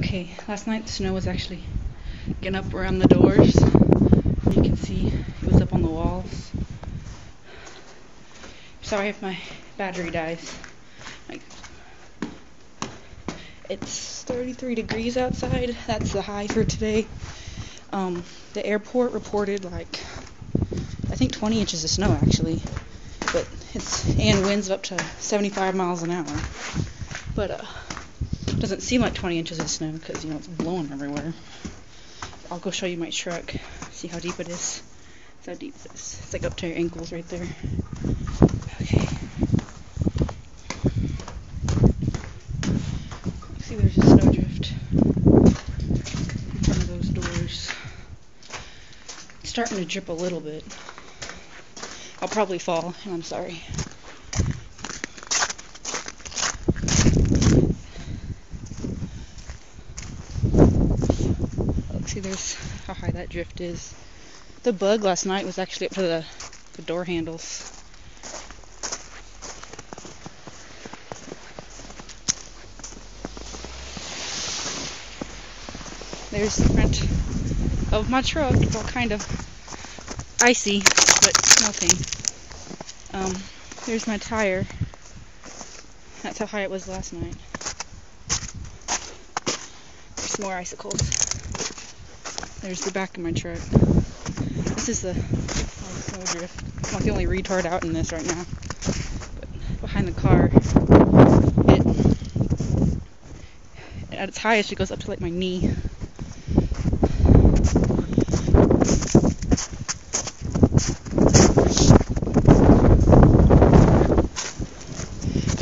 Okay, last night the snow was actually getting up around the doors. You can see it was up on the walls. Sorry if my battery dies. It's 33 degrees outside. That's the high for today. The airport reported I think 20 inches of snow actually, but and winds up to 75 miles an hour. But it doesn't seem like 20 inches of snow because it's blowing everywhere. I'll go show you my truck. See how deep it is. That's how deep it is. It's like up to your ankles right there. Okay. See, there's a snowdrift in front of those doors. It's starting to drip a little bit. I'll probably fall, and I'm sorry. Look, see, there's how high that drift is. The bug last night was actually up to the door handles. There's the front of my truck. It's all kind of icy, but melting. There's my tire. That's how high it was last night. There's more icicles. There's the back of my truck. This is the snowdrift. I'm not the only retard out in this right now. But behind the car, at its highest, it goes up to my knee.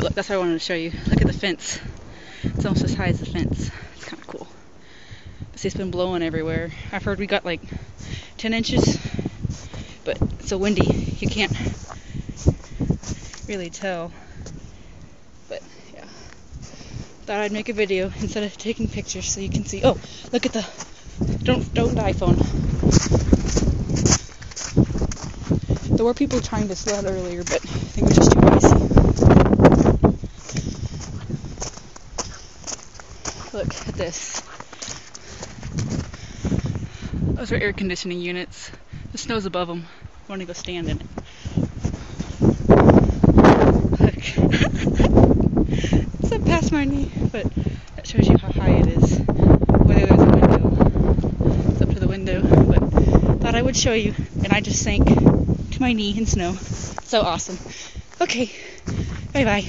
Look, that's what I wanted to show you. Look at the fence. It's almost as high as the fence. It's kind of cool. But see, it's been blowing everywhere. I've heard we got 10 inches, but it's so windy you can't really tell. But yeah, thought I'd make a video instead of taking pictures so you can see. Oh, look at the don't die phone. There were people trying to sled earlier, but I think it was just too icy. Look at this. Those are air conditioning units. The snow's above them. I want to go stand in it. Look. It's up past my knee, but that shows you how high it is. Whether there's a window. It's up to the window, but thought I would show you. And I just sank to my knee in snow. So awesome. Okay. Bye-bye.